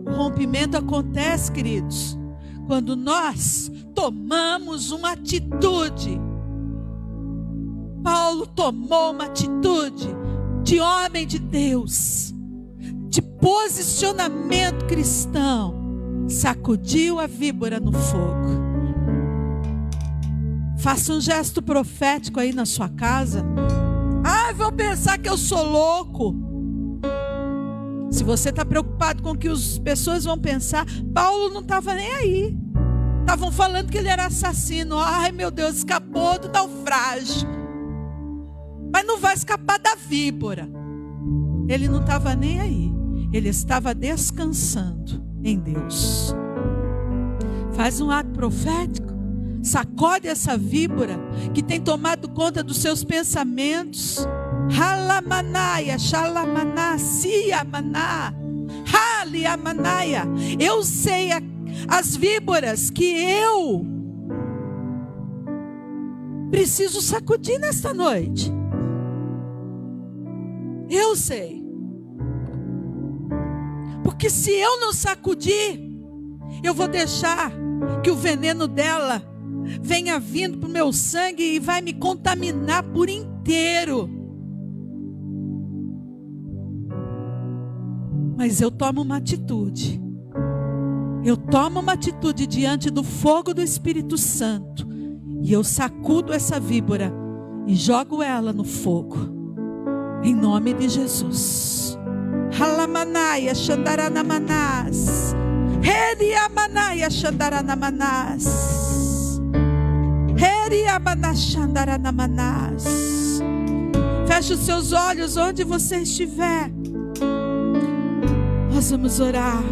O rompimento acontece, queridos, quando nós tomamos uma atitude. Paulo tomou uma atitude de homem de Deus, de posicionamento cristão. Sacudiu a víbora no fogo. Faça um gesto profético aí na sua casa. Vão pensar que eu sou louco. Se você está preocupado com o que as pessoas vão pensar, Paulo não estava nem aí. Estavam falando que ele era assassino. Ai, meu Deus, escapou do naufrágio. Mas não vai escapar da víbora. Ele não estava nem aí. Ele estava descansando em Deus. Faz um ato profético. Sacode essa víbora que tem tomado conta dos seus pensamentos. Halamanaya, Shalamaná, Siamaná, Haliamanaia. Eu sei as víboras que eu preciso sacudir nesta noite. Eu sei. Porque se eu não sacudir, eu vou deixar que o veneno dela venha vindo para o meu sangue e vai me contaminar por inteiro. Mas eu tomo uma atitude. Eu tomo uma atitude diante do fogo do Espírito Santo. E eu sacudo essa víbora e jogo ela no fogo. Em nome de Jesus. Halamanaya Shandaranamanás. Heriamanaya Shandaranamanás. Heriamanaya Shandaranamanás. Feche os seus olhos onde você estiver. Nós vamos orar.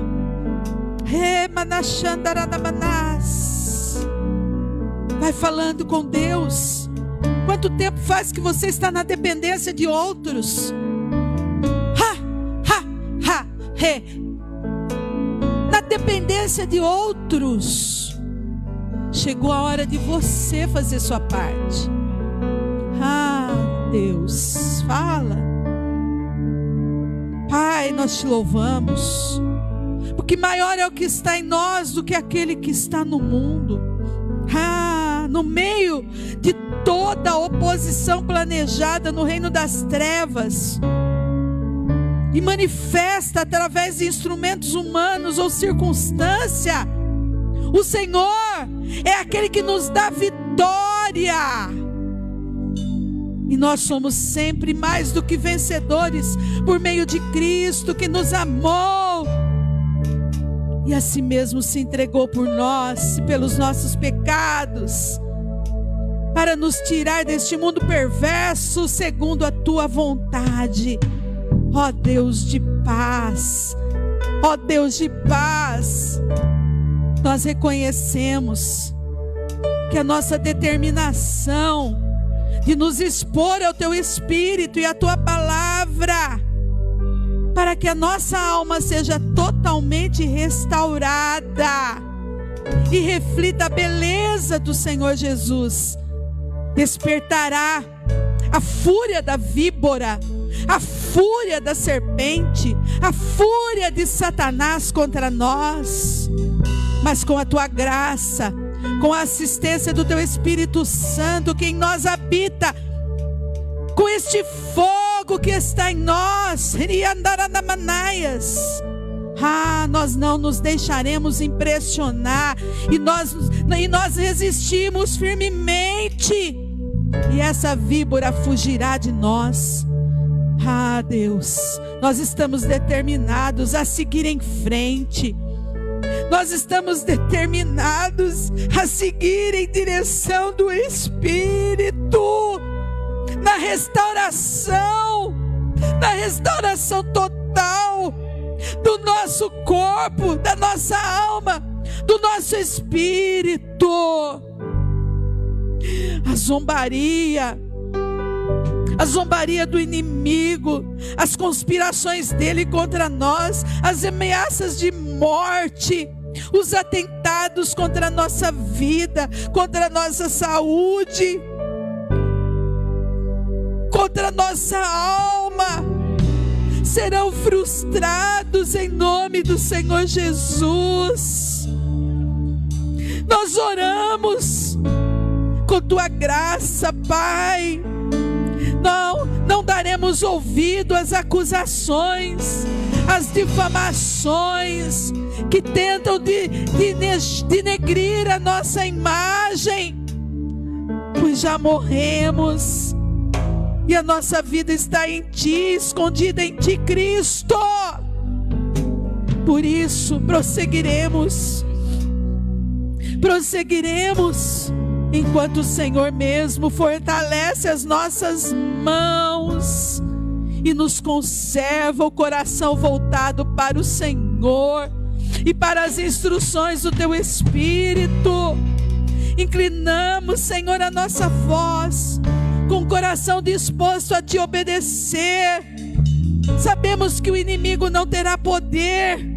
Vai falando com Deus. Quanto tempo faz que você está na dependência de outros? Na dependência de outros. Chegou a hora de você fazer sua parte. Deus, fala. Pai, nós te louvamos, porque maior é o que está em nós do que aquele que está no mundo. no meio de toda a oposição planejada no reino das trevas, e manifesta através de instrumentos humanos ou circunstância. O Senhor é aquele que nos dá vitória. E nós somos sempre mais do que vencedores por meio de Cristo, que nos amou e a si mesmo se entregou por nós, pelos nossos pecados, para nos tirar deste mundo perverso segundo a tua vontade. Ó Deus de paz, ó Deus de paz, nós reconhecemos que a nossa determinação de nos expor ao teu Espírito e à tua palavra, para que a nossa alma seja totalmente restaurada e reflita a beleza do Senhor Jesus, despertará a fúria da víbora, a fúria da serpente, a fúria de Satanás contra nós. Mas com a tua graça, com a assistência do teu Espírito Santo que em nós habita, com este fogo que está em nós, nós não nos deixaremos impressionar, e nós resistimos firmemente, e essa víbora fugirá de nós. Deus, nós estamos determinados a seguir em frente. Nós estamos determinados a seguir em direção do Espírito, na restauração total do nosso corpo, da nossa alma, do nosso espírito. A zombaria do inimigo, as conspirações dele contra nós, as ameaças de morte, os atentados contra a nossa vida, contra a nossa saúde, contra a nossa alma, serão frustrados em nome do Senhor Jesus. Nós oramos com tua graça, Pai. Não daremos ouvido às acusações, às difamações que tentam denegrir a nossa imagem, pois já morremos e a nossa vida está em Ti, escondida em Ti, Cristo. Por isso prosseguiremos, enquanto o Senhor mesmo fortalece as nossas mãos e nos conserva o coração voltado para o Senhor e para as instruções do teu Espírito. Inclinamos, Senhor, a nossa voz com o coração disposto a te obedecer. Sabemos que o inimigo não terá poder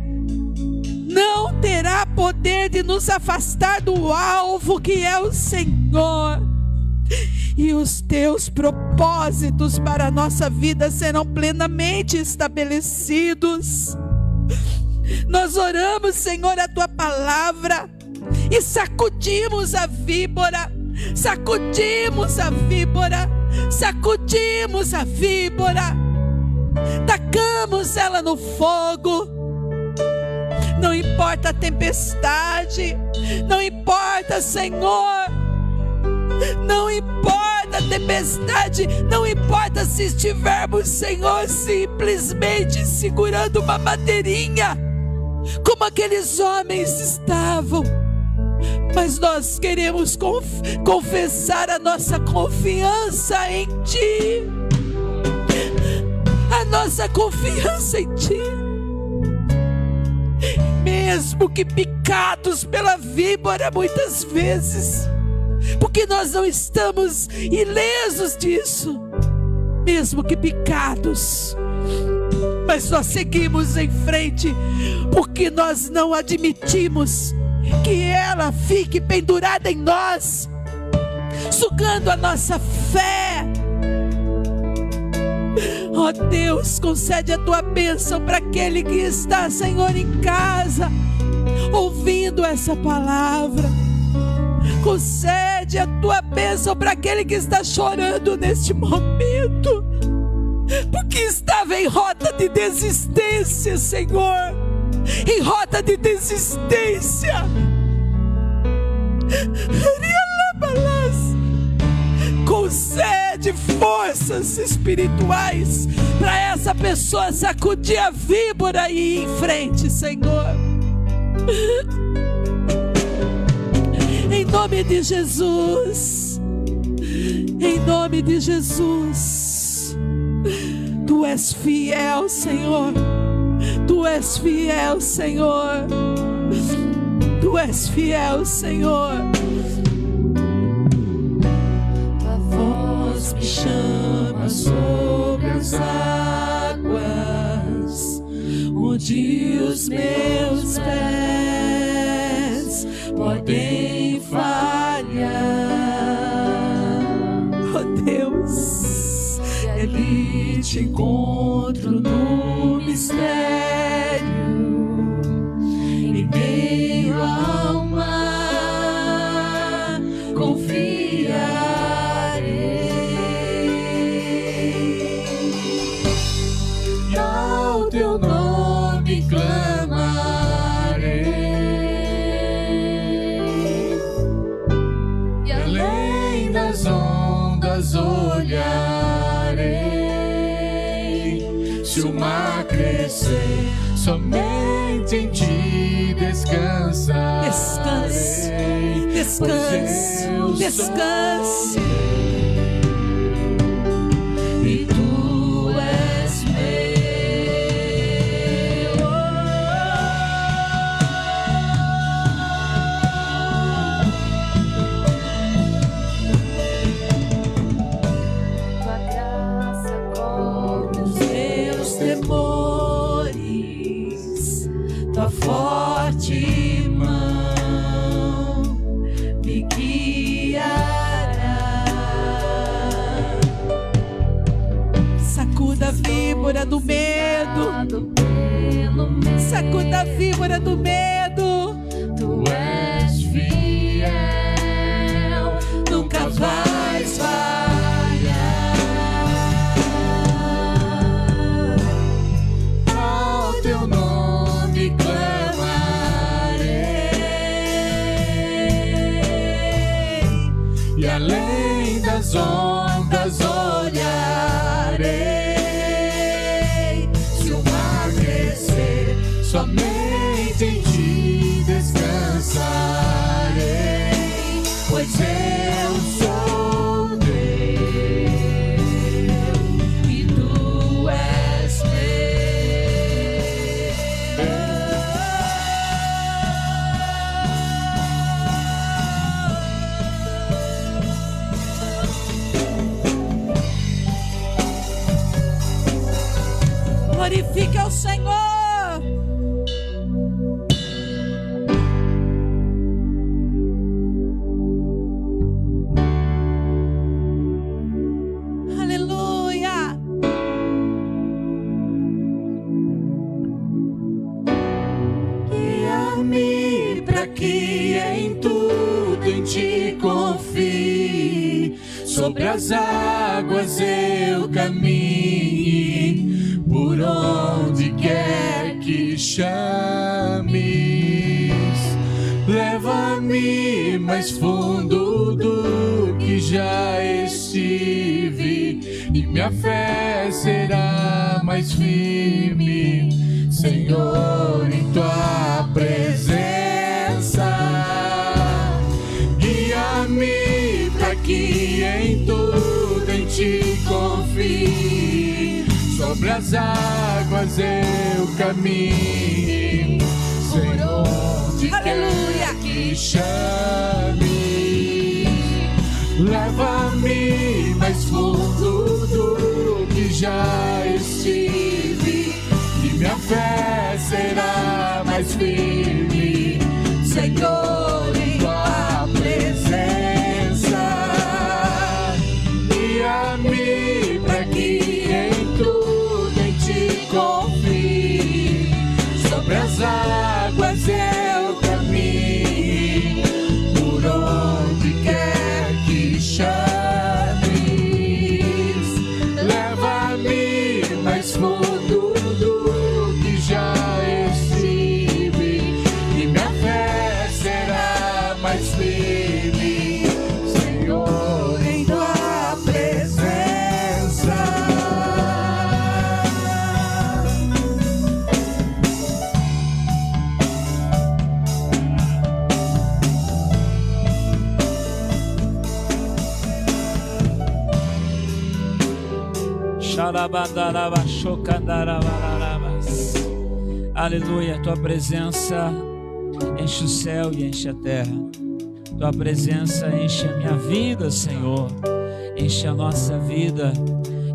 de nos afastar do alvo que é o Senhor, e os teus propósitos para a nossa vida serão plenamente estabelecidos. Nós oramos, Senhor, a tua palavra e sacudimos a víbora, tacamos ela no fogo. Não importa a tempestade, não importa, Senhor, não importa a tempestade, não importa se estivermos, Senhor, simplesmente segurando uma madeirinha, como aqueles homens estavam, mas nós queremos confessar a nossa confiança em Ti, a nossa confiança em Ti. Mesmo que picados pela víbora muitas vezes, porque nós não estamos ilesos disso, mesmo que picados, mas nós seguimos em frente, porque nós não admitimos que ela fique pendurada em nós, sugando a nossa fé. Ó Deus, concede a tua bênção para aquele que está, Senhor, em casa, ouvindo essa palavra. Concede a tua bênção para aquele que está chorando neste momento, porque estava em rota de desistência, Senhor, em rota de desistência. Concede forças espirituais para essa pessoa sacudir a víbora e ir em frente, Senhor. Em nome de Jesus, em nome de Jesus. Tu és fiel, Senhor. Tu és fiel, Senhor. Tu és fiel, Senhor. Tua voz me chama sobre as águas, onde os meus pés podem falhar. Oh Deus, ali te encontro no mistério, em meio ao mar, confiarei. E ao teu nome clamarei, e além das ondas olharei. Se o mar crescer, somente em ti descansarei. Descanse, descanse, descanse. E tu és meu. Tua graça cobre os meus temores, tua forte mão me guiará. Sacuda a víbora do medo, sacuda a víbora do medo. Tu és fiel, nunca vais falhar. Ao teu nome clamarei, e além das ondas olharei. Se o mar crescer, somente em ti descansarei, pois eu sou teu e tu és meu. Glorifique ao Senhor. Aleluia. Guia-me para que em tudo em ti confie, sobre as águas eu caminhe, por onde quer que chames. Leva-me mais fundo do que já estive, e minha fé será mais firme, Senhor, em tua presença. Guia-me para que em tudo em ti confie, sobre as águas eu caminho, Senhor, onde quer que chame. Leva-me mais fundo do que já estive, e minha fé será mais firme, Senhor, em tua presença. Guia-me para que em tudo em ti confie, sobre as águas eu caminho, por onde Aleluia, tua presença enche o céu e enche a terra. Tua presença enche a minha vida, Senhor. Enche a nossa vida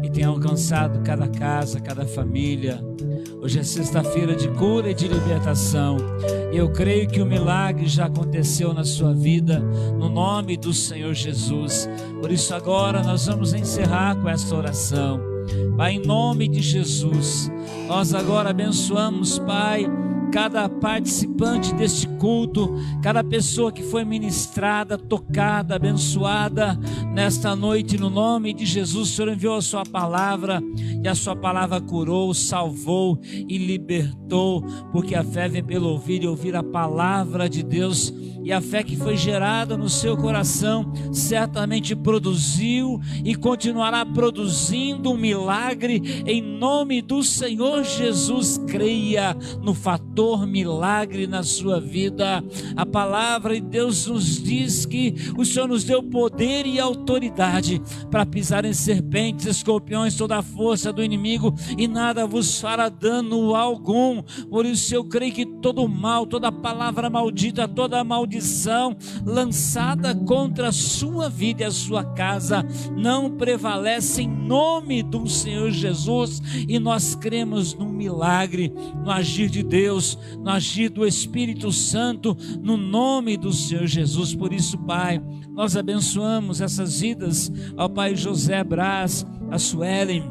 e tem alcançado cada casa, cada família. Hoje é sexta-feira de cura e de libertação. E eu creio que o milagre já aconteceu na sua vida, no nome do Senhor Jesus. Por isso agora nós vamos encerrar com esta oração. Pai, em nome de Jesus, nós agora abençoamos, Pai, cada participante deste culto, cada pessoa que foi ministrada, tocada, abençoada nesta noite, no nome de Jesus. O Senhor enviou a sua palavra e a sua palavra curou, salvou e libertou, porque a fé vem pelo ouvir e ouvir a palavra de Deus. E a fé que foi gerada no seu coração certamente produziu e continuará produzindo um milagre em nome do Senhor Jesus. Creia no fator milagre na sua vida. A palavra de Deus nos diz que o Senhor nos deu poder e autoridade para pisar em serpentes, escorpiões, toda a força do inimigo, e nada vos fará dano algum. Por isso eu creio que todo mal, toda palavra maldita, toda maldição lançada contra a sua vida e a sua casa não prevalece em nome do Senhor Jesus. E nós cremos no milagre, no agir de Deus, no agir do Espírito Santo, no nome do Senhor Jesus. Por isso, Pai, nós abençoamos essas vidas, ó Pai, José Braz, a Suelen,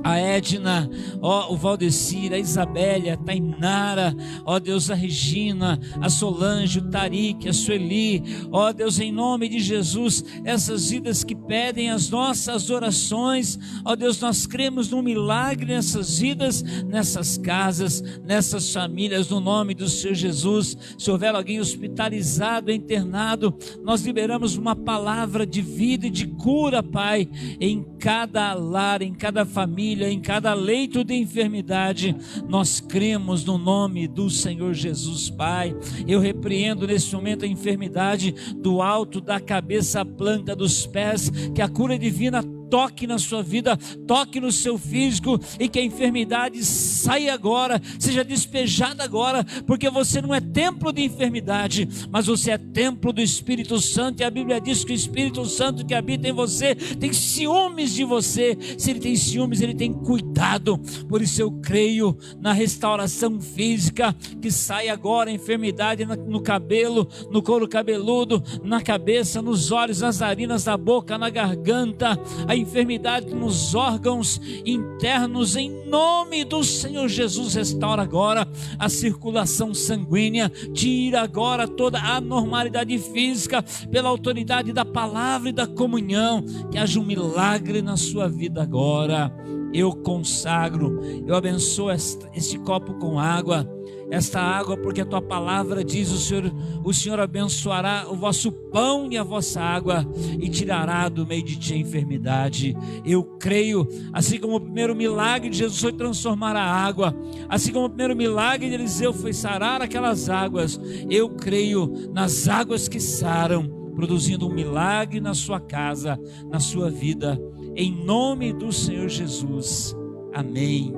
a Edna, ó, o Valdecir, a Isabélia, a Tainara, ó Deus, a Regina, a Solange, o Tarik, a Sueli, ó Deus, em nome de Jesus, essas vidas que pedem as nossas orações, ó Deus, nós cremos no milagre nessas vidas, nessas casas, nessas famílias, no nome do Senhor Jesus. Se houver alguém hospitalizado, internado, nós liberamos uma palavra de vida e de cura, Pai, em cada lar, em cada família, em cada leito de enfermidade. Nós cremos no nome do Senhor Jesus. Pai, eu repreendo nesse momento a enfermidade do alto da cabeça à planta dos pés, que a cura divina toque na sua vida, toque no seu físico, e que a enfermidade saia agora, seja despejada agora, porque você não é templo de enfermidade, mas você é templo do Espírito Santo. E a Bíblia diz que o Espírito Santo que habita em você tem ciúmes de você. Se ele tem ciúmes, ele tem cuidado. Por isso eu creio na restauração física, que sai agora a enfermidade no cabelo, no couro cabeludo, na cabeça, nos olhos, nas narinas, na boca, na garganta, a enfermidade nos órgãos internos, em nome do Senhor Jesus. Restaura agora a circulação sanguínea, tira agora toda a anormalidade física, pela autoridade da palavra e da comunhão. Que haja um milagre na sua vida agora. Eu consagro, eu abençoo este copo com água, esta água, porque a tua palavra diz: o Senhor abençoará o vosso pão e a vossa água, e tirará do meio de ti a enfermidade. Eu creio, assim como o primeiro milagre de Jesus foi transformar a água, assim como o primeiro milagre de Eliseu foi sarar aquelas águas, eu creio nas águas que saram, produzindo um milagre na sua casa, na sua vida, em nome do Senhor Jesus. Amém.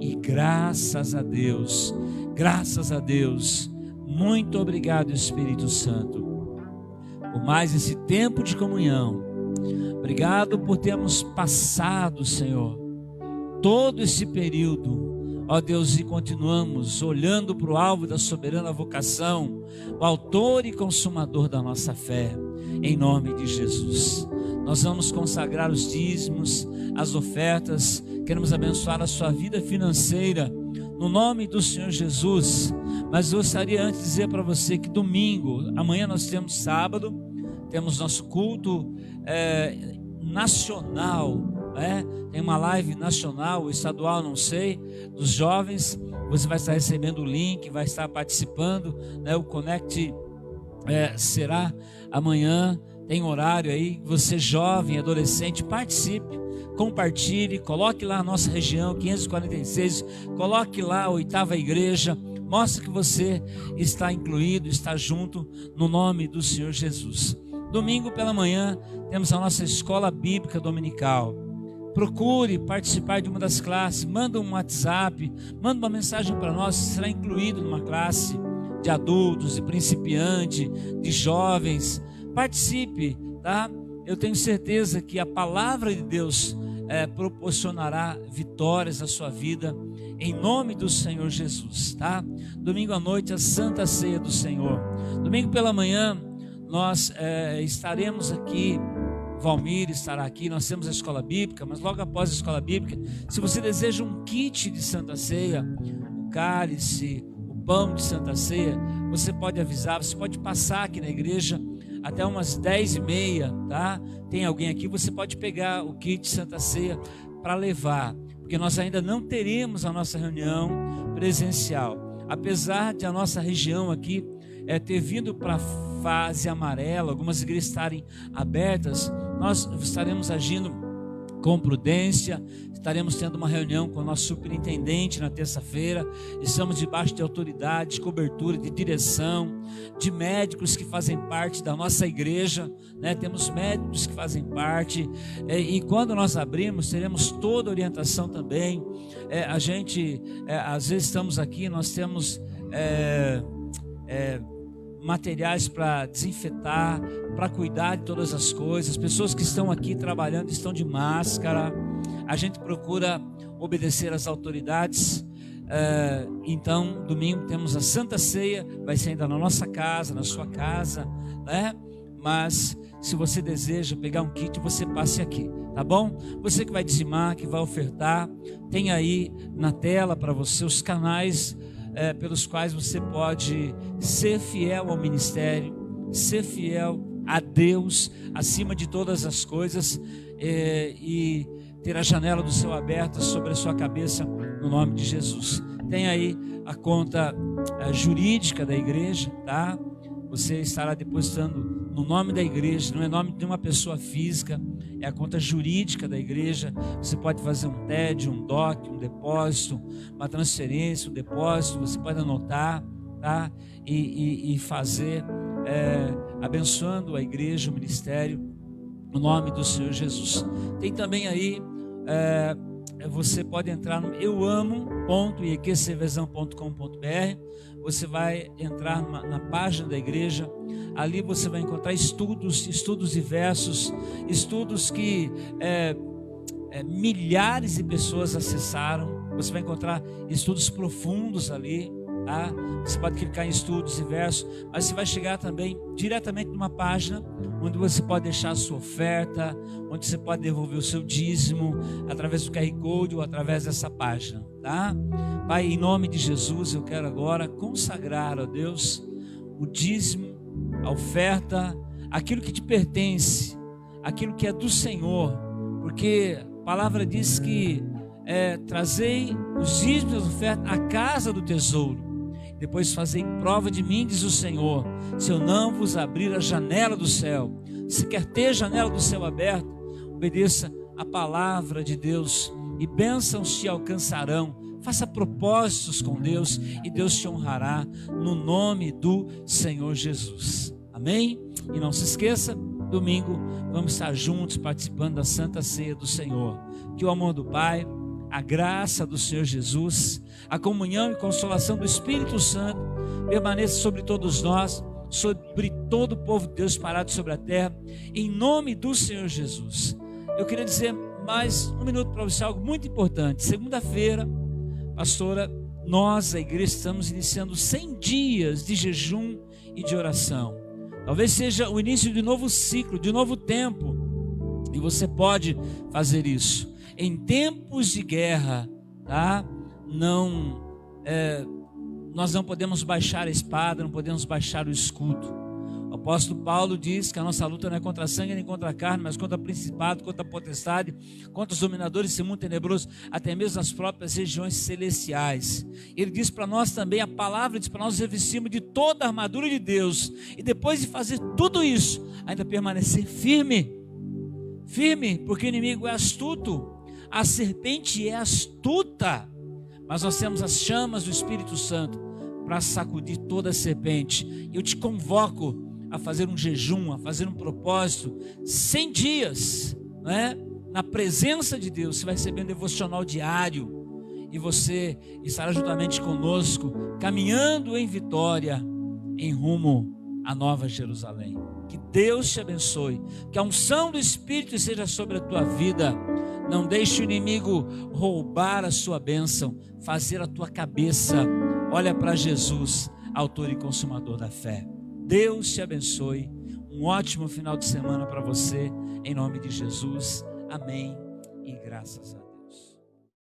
E graças a Deus, graças a Deus. Muito obrigado, Espírito Santo, por mais esse tempo de comunhão. Obrigado por termos passado, Senhor, todo esse período, ó Deus, e continuamos olhando para o alvo da soberana vocação, o autor e consumador da nossa fé, em nome de Jesus. Nós vamos consagrar os dízimos, as ofertas, queremos abençoar a sua vida financeira, no nome do Senhor Jesus. Mas eu gostaria antes de dizer para você que domingo, amanhã nós temos sábado, temos nosso culto nacional, tem uma live nacional, estadual, não sei, dos jovens. Você vai estar recebendo o link, vai estar participando, o Connect será amanhã. Tem horário aí, você jovem, adolescente, participe, compartilhe, coloque lá a nossa região 546, coloque lá a 8ª igreja, mostre que você está incluído, está junto, no nome do Senhor Jesus. Domingo pela manhã temos a nossa escola bíblica dominical, procure participar de uma das classes, manda um WhatsApp, manda uma mensagem para nós, você será incluído numa classe de adultos, de principiante, de jovens. Participe, tá? Eu tenho certeza que a palavra de Deus proporcionará vitórias à sua vida, em nome do Senhor Jesus, tá? Domingo à noite, a Santa Ceia do Senhor. Domingo pela manhã, nós estaremos aqui, Valmir estará aqui, nós temos a escola bíblica, mas logo após a escola bíblica, se você deseja um kit de Santa Ceia, o cálice, o pão de Santa Ceia, você pode avisar, você pode passar aqui na igreja até umas 10h30, tá? Tem alguém aqui, você pode pegar o kit de Santa Ceia para levar, porque nós ainda não teremos a nossa reunião presencial, apesar de a nossa região aqui ter vindo para a fase amarela, algumas igrejas estarem abertas, nós estaremos agindo com prudência, estaremos tendo uma reunião com o nosso superintendente na terça-feira, estamos debaixo de autoridade, de cobertura, de direção, de médicos que fazem parte da nossa igreja, né? Temos médicos que fazem parte, e quando nós abrimos, teremos toda a orientação também. Às vezes estamos aqui, nós temos materiais para desinfetar, para cuidar de todas as coisas. Pessoas que estão aqui trabalhando estão de máscara. A gente procura obedecer às autoridades. Então, domingo temos a Santa Ceia, vai ser ainda na nossa casa, na sua casa, né? Mas se você deseja pegar um kit, você passe aqui, tá bom? Você que vai dizimar, que vai ofertar, tem aí na tela para você os canais pelos quais você pode ser fiel ao ministério, ser fiel a Deus acima de todas as coisas, e ter a janela do céu aberta sobre a sua cabeça, no nome de Jesus. Tem aí a conta jurídica da igreja, tá? Você estará depositando no nome da igreja, não é nome de uma pessoa física, é a conta jurídica da igreja. Você pode fazer um TED, um DOC, um depósito, uma transferência, um depósito, você pode anotar, tá? E fazer, abençoando a igreja, o ministério, no nome do Senhor Jesus. Tem também aí, você pode entrar no euamo.iqcvezão.com.br. Você vai entrar na página da igreja, ali você vai encontrar estudos diversos, estudos que milhares de pessoas acessaram. Você vai encontrar estudos profundos ali, tá? Você pode clicar em estudos diversos, mas você vai chegar também diretamente numa página onde você pode deixar a sua oferta, onde você pode devolver o seu dízimo através do QR Code ou através dessa página, tá? Pai, em nome de Jesus, eu quero agora consagrar a Deus o dízimo, a oferta, aquilo que te pertence, aquilo que é do Senhor, porque a palavra diz que trazei os dízimos e as ofertas à casa do tesouro, depois fazei prova de mim, diz o Senhor, se eu não vos abrir a janela do céu. Se quer ter a janela do céu aberta, obedeça a palavra de Deus e bênçãos te alcançarão. Faça propósitos com Deus e Deus te honrará, no nome do Senhor Jesus. Amém? E não se esqueça, domingo vamos estar juntos participando da Santa Ceia do Senhor. Que o amor do Pai, a graça do Senhor Jesus, a comunhão e consolação do Espírito Santo permaneça sobre todos nós, sobre todo o povo de Deus parado sobre a terra, em nome do Senhor Jesus. Eu queria dizer mais um minuto para você, algo muito importante. Segunda-feira, pastora, nós, a igreja, estamos iniciando 100 dias de jejum e de oração. Talvez seja o início de um novo ciclo, de um novo tempo, e você pode fazer isso. Em tempos de guerra, tá? Nós não podemos baixar a espada, não podemos baixar o escudo. O apóstolo Paulo diz que a nossa luta não é contra a sangue nem contra a carne, mas contra o principado, contra a potestade, contra os dominadores desse mundo tenebroso, até mesmo as próprias regiões celestiais. Ele diz para nós também, a palavra diz para nós revestirmos de toda a armadura de Deus, e depois de fazer tudo isso, ainda permanecer firme, porque o inimigo é astuto. A serpente é astuta, mas nós temos as chamas do Espírito Santo para sacudir toda a serpente. Eu te convoco a fazer um jejum, a fazer um propósito, 100 dias, né? na presença de Deus. Você vai receber um devocional diário e você estará juntamente conosco, caminhando em vitória, em rumo à Nova Jerusalém. Que Deus te abençoe, que a unção do Espírito seja sobre a tua vida. Não deixe o inimigo roubar a sua bênção, fazer a tua cabeça. Olha para Jesus, autor e consumador da fé. Deus te abençoe. Um ótimo final de semana para você, em nome de Jesus. Amém e graças a Deus.